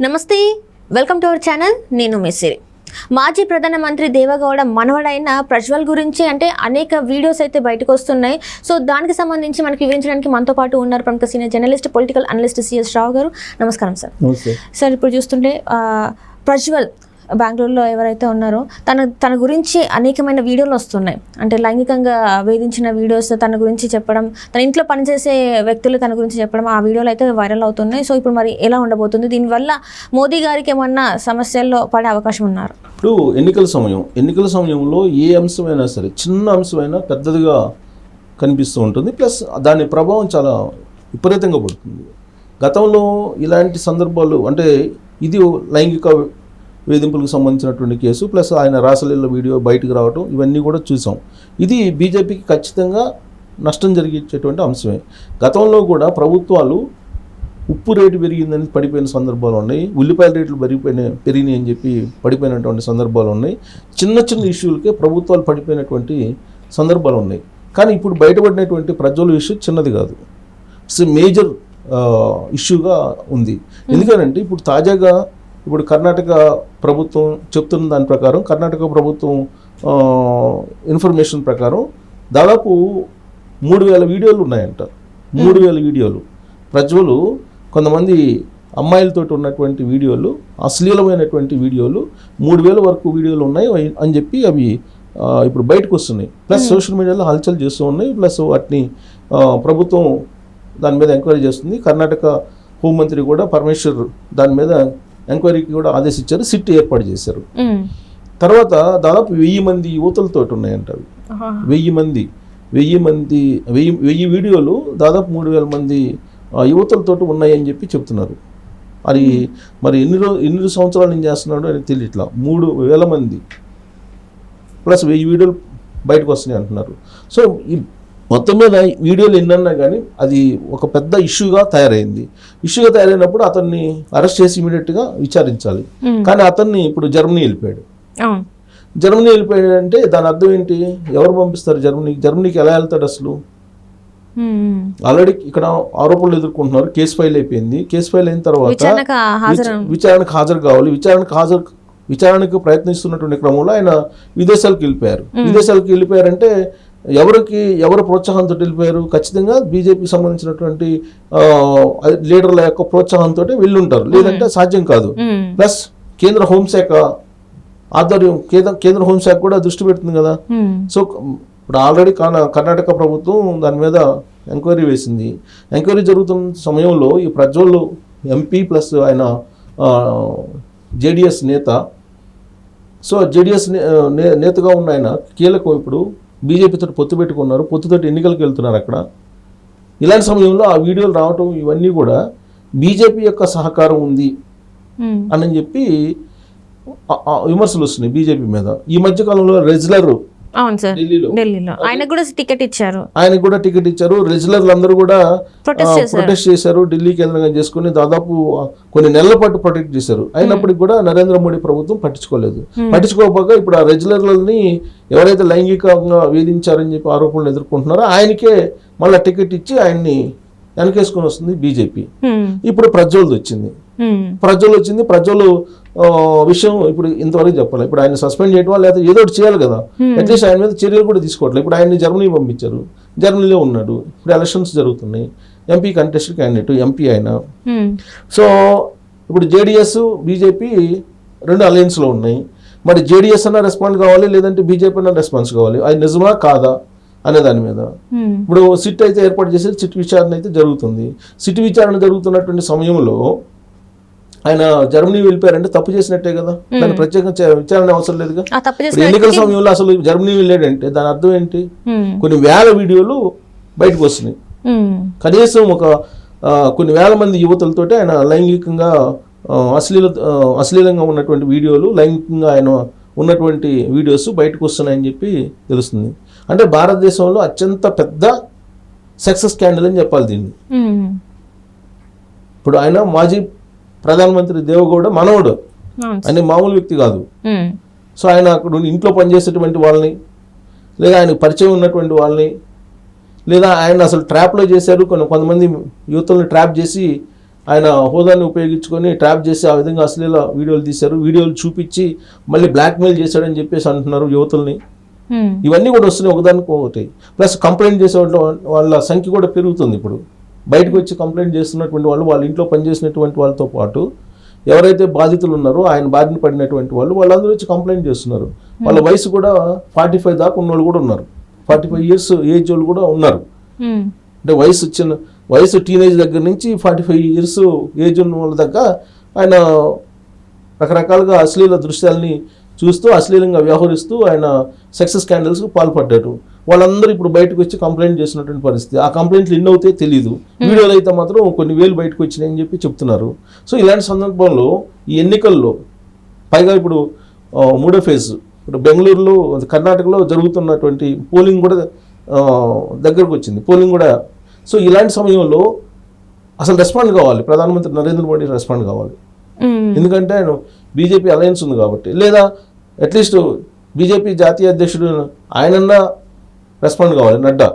నమస్తే, welcome to our channel. నేను మెస్సిరి. మాజీ ప్రధానమంత్రి దేవగౌడ మనవడైన ప్రజ్వల్ గురించి అనేక వీడియోస్ అయితే బయటకు వస్తున్నాయి. సో దానికి సంబంధించి మనకి వివరించడానికి మనతో పాటు ఉన్నారు ప్రముఖ senior journalist, political analyst CS Rao గారు. నమస్కారం సార్. సార్, ఇప్పుడు చూస్తుంటే ప్రజ్వల్ బెంగళూరులో ఎవరైతే ఉన్నారో తన గురించి అనేకమైన వీడియోలు వస్తున్నాయి. లైంగికంగా వేధించిన వీడియోస్ తన గురించి చెప్పడం, తన ఇంట్లో పనిచేసే వ్యక్తులు తన గురించి చెప్పడం, ఆ వీడియోలు అయితే వైరల్ అవుతున్నాయి. సో ఇప్పుడు మరి ఎలా ఉండబోతుంది? దీనివల్ల మోదీ గారికి ఏమన్నా సమస్యల్లో పడే అవకాశం ఉన్నారు? ఇప్పుడు ఎన్నికల సమయంలో ఏ అంశమైనా సరే, చిన్న అంశమైనా పెద్దదిగా కనిపిస్తూ ఉంటుంది. ప్లస్ దాని ప్రభావం చాలా విపరీతంగా పడుతుంది. గతంలో ఇలాంటి సందర్భాలు ఇది లైంగిక వేధింపులకు సంబంధించినటువంటి కేసు, ప్లస్ ఆయన రాసలీల వీడియో బయటకు రావడం, ఇవన్నీ కూడా చూసాం. ఇది బీజేపీకి ఖచ్చితంగా నష్టం జరిగించేటువంటి అంశమే. గతంలో కూడా ప్రభుత్వాలు ఉప్పు రేటు పెరిగిందని పడిపోయిన సందర్భాలు ఉన్నాయి, ఉల్లిపాయల రేట్లు పెరిగినాయి అని చెప్పి పడిపోయినటువంటి సందర్భాలు ఉన్నాయి. చిన్న చిన్న ఇష్యూలకే ప్రభుత్వాలు పడిపోయినటువంటి సందర్భాలు ఉన్నాయి. కానీ ఇప్పుడు బయటపడినటువంటి ప్రజ్వల్ ఇష్యూ చిన్నది కాదు, ఇట్స్ మేజర్ ఇష్యూగా ఉంది. ఎందుకంటే ఇప్పుడు తాజాగా కర్ణాటక ప్రభుత్వం చెప్తున్న దాని ప్రకారం, కర్ణాటక ప్రభుత్వం ఇన్ఫర్మేషన్ ప్రకారం దాదాపు 3000 వీడియోలు ఉన్నాయంట. 3000 వీడియోలు ప్రజ్వలు కొంతమంది అమ్మాయిలతో ఉన్నటువంటి వీడియోలు, అశ్లీలమైనటువంటి వీడియోలు 3000 వరకు వీడియోలు ఉన్నాయి అని చెప్పి అవి ఇప్పుడు బయటకు వస్తున్నాయి. ప్లస్ సోషల్ మీడియాలో హల్చల్ చేస్తూ ఉన్నాయి. ప్లస్ వాటిని ప్రభుత్వం దాని మీద ఎంక్వైరీ చేస్తుంది. కర్ణాటక హోంమంత్రి కూడా పరమేశ్వర్ దాని మీద ఎంక్వైరీకి కూడా ఆదేశించారు, సిట్ ఏర్పాటు చేశారు. తర్వాత దాదాపు 1000 మంది యువతలతో ఉన్నాయంట. అవి 1000 వీడియోలు దాదాపు 3000 మంది యువతలతో ఉన్నాయని చెప్పి చెప్తున్నారు. మరి ఎన్ని సంవత్సరాల నుంచి చేస్తున్నాడో అని తెలియట్లా. 3000 మంది ప్లస్ 1000 వీడియోలు బయటకు వస్తున్నాయి అంటున్నారు. సో ఈ మొత్తం మీద వీడియోలు ఎన్నన్నా కానీ అది ఒక పెద్ద ఇష్యూగా తయారైంది. ఇష్యూగా తయారైనప్పుడు అతన్ని అరెస్ట్ చేసి ఇమీడియట్గా విచారించాలి. కానీ అతన్ని ఇప్పుడు జర్మనీ వెళ్ళిపోయాడు. జర్మనీ వెళ్ళిపోయాడంటే దాని అర్థం ఏంటి? ఎవరు పంపిస్తారు జర్మనీకి ఎలా వెళ్తాడు అసలు? ఆల్రెడీ ఇక్కడ ఆరోపణలు ఎదుర్కొంటున్నారు. కేసు ఫైల్ అయిపోయింది. కేసు ఫైల్ అయిన తర్వాత విచారణకు హాజరు కావాలి. విచారణకు ప్రయత్నిస్తున్నటువంటి క్రమంలో ఆయన విదేశాలకు వెళ్ళిపోయారంటే ఎవరు ప్రోత్సాహంతో వెళ్ళిపోయారు? ఖచ్చితంగా బీజేపీకి సంబంధించినటువంటి లీడర్ల యొక్క ప్రోత్సాహంతో వెళ్ళుంటారు, లేదంటే సాధ్యం కాదు. ప్లస్ కేంద్ర హోంశాఖ ఆధ్వర్యం, కేంద్ర హోంశాఖ కూడా దృష్టి పెడుతుంది కదా. సో ఇప్పుడు ఆల్రెడీ కర్ణాటక ప్రభుత్వం దాని మీద ఎంక్వైరీ వేసింది. ఎంక్వైరీ జరుగుతున్న సమయంలో ఈ ప్రజ్వల్ ఎంపీ ప్లస్ ఆయన జేడిఎస్ నేత. సో జేడిఎస్ నేతగా ఉన్న ఆయన కీలకం. ఇప్పుడు బీజేపీతో పొత్తు పెట్టుకున్నారు, పొత్తుతోటి ఎన్నికలకు వెళ్తున్నారు అక్కడ. ఇలాంటి సమయంలో ఆ వీడియోలు రావటం ఇవన్నీ కూడా బీజేపీ యొక్క సహకారం ఉంది అని చెప్పి విమర్శలు వస్తున్నాయి బీజేపీ మీద. ఈ మధ్య కాలంలో రెజ్లర్ ఢిల్లీలో ఆయనకు కూడా టికెట్ ఇచ్చారు. రెజ్లర్లు అందరూ కూడా ప్రొటెస్ట్ చేశారు. ఢిల్లీ కేంద్రంగా చేసుకుని దాదాపు కొన్ని నెలల పాటు ప్రొటెక్ట్ చేశారు. అయినప్పటికీ కూడా నరేంద్ర మోడీ ప్రభుత్వం పట్టించుకోకపోగా ఇప్పుడు ఆ రెజ్లర్లని ఎవరైతే లైంగికంగా వేధించారని చెప్పి ఆరోపణలు ఎదుర్కొంటున్నారో ఆయనకే మళ్ళీ టికెట్ ఇచ్చి ఆయన్ని వెనకేసుకొని వస్తుంది బీజేపీ. ఇప్పుడు ప్రజ్వల్ వచ్చింది. ప్రజ్వల్ విషయం ఇప్పుడు ఇంతవరకు చెప్పాలి. ఇప్పుడు ఆయన సస్పెండ్ చేయడం లేదా ఏదో ఒకటి చేయాలి కదా. అట్లీస్ట్ ఆయన మీద చర్యలు కూడా తీసుకోవట్లేదు. ఇప్పుడు ఆయన్ని జర్మనీ పంపించారు, జర్మనీలో ఉన్నాడు. ఇప్పుడు ఎలక్షన్స్ జరుగుతున్నాయి. ఎంపీ కంటెస్టెడ్ క్యాండిడేట్, ఎంపీ ఆయన. సో ఇప్పుడు జేడిఎస్ బీజేపీ రెండు అలయన్స్లో ఉన్నాయి. మరి జేడిఎస్ అన్న రెస్పాండ్ కావాలి, లేదంటే బీజేపీ అన్న రెస్పాన్స్ కావాలి. అది నిజమా కాదా అనే దాని మీద ఇప్పుడు సిట్ అయితే ఏర్పాటు చేసి సిట్ విచారణ అయితే జరుగుతుంది. సిట్ విచారణ జరుగుతున్నటువంటి సమయంలో ఆయన జర్మనీ వెళ్ళిపోయారంటే తప్పు చేసినట్టే కదా. దాని ప్రత్యేకంగా విచారణ అవసరం లేదుగా. ఎన్నికల సమయంలో అసలు జర్మనీ వెళ్ళాడంటే దాని అర్థం ఏంటి? కొన్ని వేల వీడియోలు బయటకు వస్తున్నాయి. కనీసం కొన్ని వేల మంది యువతులతోటి ఆయన లైంగికంగా అశ్లీలంగా ఉన్నటువంటి వీడియోలు, లైంగికంగా ఆయన ఉన్నటువంటి వీడియోస్ బయటకు వస్తున్నాయని చెప్పి తెలుస్తుంది. అంటే భారతదేశంలో అత్యంత పెద్ద సక్సెస్ స్కాండల్ అని చెప్పాలి దీన్ని. ఇప్పుడు ఆయన మాజీ ప్రధానమంత్రి దేవగౌడ మనవడు, ఆయన మామూలు వ్యక్తి కాదు. సో ఆయన అక్కడ ఇంట్లో పనిచేసేటువంటి వాళ్ళని, లేదా ఆయన పరిచయం ఉన్నటువంటి వాళ్ళని, లేదా ఆయన అసలు ట్రాప్లో చేశారు. కొంతమంది యువతల్ని ట్రాప్ చేసి ఆయన హోదాని ఉపయోగించుకొని ట్రాప్ చేసి ఆ విధంగా అశ్లీల వీడియోలు తీశారు, వీడియోలు చూపించి మళ్ళీ బ్లాక్మెయిల్ చేశాడని చెప్పేసి అంటున్నారు యువతుల్ని. ఇవన్నీ కూడా వస్తున్నాయి ఒకదానికి ఒకటి. ప్లస్ కంప్లైంట్ చేసే వాళ్ళ సంఖ్య కూడా పెరుగుతుంది. ఇప్పుడు బయటకు వచ్చి కంప్లైంట్ చేస్తున్నటువంటి వాళ్ళు, వాళ్ళ ఇంట్లో పనిచేసినటువంటి వాళ్ళతో పాటు ఎవరైతే బాధితులు ఉన్నారో ఆయన బారిన పడినటువంటి వాళ్ళందరూ వచ్చి కంప్లైంట్ చేస్తున్నారు. వాళ్ళ వయసు కూడా 45 దాకా ఉన్న వాళ్ళు కూడా ఉన్నారు, 45 years ఏజ్ వాళ్ళు కూడా ఉన్నారు. అంటే వయసు టీనేజ్ దగ్గర నుంచి 45 years ఏజ్ ఉన్న వాళ్ళ దగ్గర ఆయన రకరకాలుగా అశ్లీల దృశ్యాలని చూస్తూ అశ్లీలంగా వ్యవహరిస్తూ ఆయన సెక్స్ స్కాండల్స్కి పాల్పడ్డారు. వాళ్ళందరూ ఇప్పుడు బయటకు వచ్చి కంప్లైంట్ చేసినటువంటి పరిస్థితి. ఆ కంప్లైంట్లు ఎన్ని అవుతాయో తెలియదు, వీడియోలు అయితే మాత్రం కొన్ని వేలు బయటకు వచ్చినాయని చెప్పి చెప్తున్నారు. సో ఇలాంటి సందర్భంలో ఈ ఎన్నికల్లో పైగా ఇప్పుడు 3వ ఫేజ్ ఇప్పుడు బెంగళూరులో కర్ణాటకలో జరుగుతున్నటువంటి పోలింగ్ కూడా దగ్గరకు వచ్చింది, పోలింగ్ కూడా. సో ఇలాంటి సమయంలో అసలు రెస్పాండ్ కావాలి, ప్రధానమంత్రి నరేంద్ర మోడీ రెస్పాండ్ కావాలి. ఎందుకంటే ఆయన బీజేపీ అలయన్స్ ఉంది కాబట్టి, లేదా అట్లీస్ట్ బీజేపీ జాతీయ అధ్యక్షుడు ఆయనన్నా రెస్పాండ్ కావాలి, నడ్డా.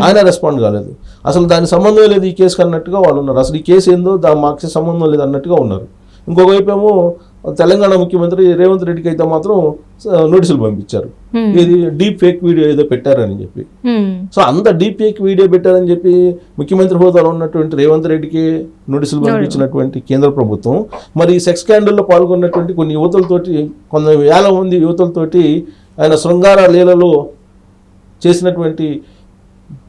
ఆయన రెస్పాండ్ కాలేదు. అసలు దానికి సంబంధం లేదు ఈ కేసుకి అన్నట్టుగా వాళ్ళు ఉన్నారు. అసలు ఈ కేసు ఏందో మాకు సంబంధం లేదు అన్నట్టుగా ఉన్నారు. ఇంకొక వైపు ఏమో తెలంగాణ ముఖ్యమంత్రి రేవంత్ రెడ్డికి అయితే మాత్రం నోటీసులు పంపించారు, ఇది డీప్ ఫేక్ వీడియో ఏదో పెట్టారని చెప్పి. సో అంత డీప్ ఫేక్ వీడియో పెట్టారని చెప్పి ముఖ్యమంత్రి హోదాలో ఉన్నటువంటి రేవంత్ రెడ్డికి నోటీసులు పంపించినటువంటి కేంద్ర ప్రభుత్వం మరి సెక్స్ స్కాండల్లో పాల్గొన్నటువంటి కొన్ని యువతులతోటి, కొన్ని వేల మంది యువతులతోటి ఆయన శృంగార లీలలో చేసినటువంటి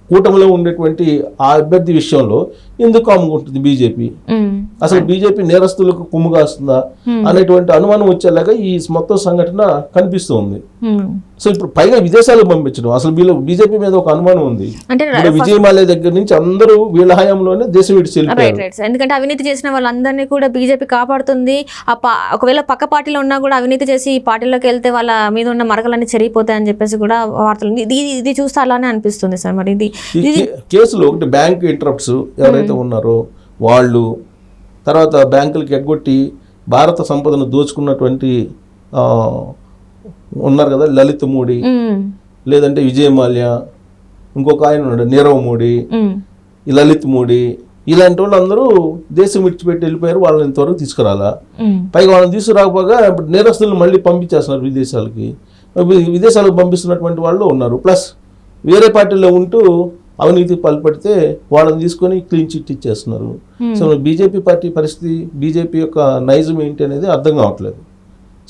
కూటమిలో ఉండేటువంటి ఆ అభ్యర్థి విషయంలో ఎందుకు అమ్ముకుంటుంది బీజేపీ? అసలు బీజేపీ నేరస్తులకు కుమ్ము కాస్తుందా అనేటువంటి అనుమానం వచ్చేలాగా ఈ మొత్తం సంఘటన కనిపిస్తూ ఉంది. సో ఇప్పుడు పైగా విదేశాలకు పంపించడం, అసలు బీజేపీ మీద ఒక అనుమానం ఉంది. విజయ్ మాల్యా దగ్గర నుంచి అందరూ వీళ్ళ హయాంలోనే దేశం విడిచి వెళ్ళిపోయారు. ఎందుకంటే అవినీతి చేసిన వాళ్ళందరినీ కూడా బీజేపీ కాపాడుతుంది. ఒకవేళ పక్క పార్టీలో ఉన్నా కూడా అవినీతి చేసి ఈ పార్టీలోకి వెళ్తే వాళ్ళ మీద ఉన్న మరకలన్నీ చెరిగిపోతాయని చెప్పేసి కూడా వార్తలు. ఇది చూస్తే అలానే అనిపిస్తుంది సార్. మరి ఇది కేసులో ఒకటి బ్యాంక్ ఇంటరప్ట్స్ ఎవరైతే ఉన్నారో వాళ్ళు, తర్వాత బ్యాంకులకి ఎగ్గొట్టి భారత సంపదను దోచుకున్నటువంటి ఉన్నారు కదా, లలిత్ మోడీ, లేదంటే విజయ్ మాల్యా, ఇంకొక ఆయన ఉన్నాడు నీరవ్ మోడీ, ఈ లలిత్ మోడీ, ఇలాంటి వాళ్ళు అందరూ దేశం విడిచిపెట్టి వెళ్ళిపోయారు. వాళ్ళని ఇంతవరకు తీసుకురాలా. పైగా వాళ్ళని తీసుకురాకపోగా ఇప్పుడు నేరస్తులను మళ్ళీ పంపించేస్తున్నారు విదేశాలకి. విదేశాలకు పంపిస్తున్నటువంటి వాళ్ళు ఉన్నారు. ప్లస్ వేరే పార్టీలో ఉంటూ అవినీతి పాల్పడితే వాళ్ళని తీసుకొని క్లీన్ చిట్ ఇచ్చేస్తున్నారు. సో బీజేపీ పార్టీ పరిస్థితి, బీజేపీ యొక్క నైజం ఏంటి అనేది అర్థం కావట్లేదు.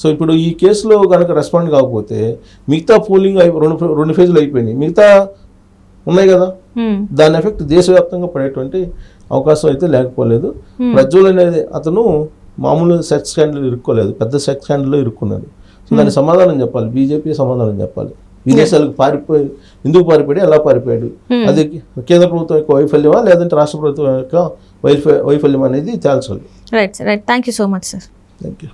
సో ఇప్పుడు ఈ కేసులో కనుక రెస్పాండ్ కాకపోతే మిగతా పోలింగ్ 2 ఫేజులు అయిపోయినాయి, మిగతా ఉన్నాయి కదా, దాని ఎఫెక్ట్ దేశవ్యాప్తంగా పడేటువంటి అవకాశం అయితే లేకపోలేదు. ప్రజ్వల్ అనేది అతను మామూలు సెక్స్ స్కాండల్ ఇరుక్కోలేదు, పెద్ద సెక్స్ స్కాండల్లో ఇరుక్కున్నాడు. సో దానికి సమాధానం చెప్పాలి, బీజేపీ సమాధానం చెప్పాలి. విదేశాలకు ఎందుకు పారిపోయాడు, ఎలా పారిపోయాడు, అది కేంద్ర ప్రభుత్వం యొక్క వైఫల్యమా లేదంటే రాష్ట్ర ప్రభుత్వం యొక్క వైఫల్యం అనేది తేల్చాలి. Right thank you so much sir. Thank you.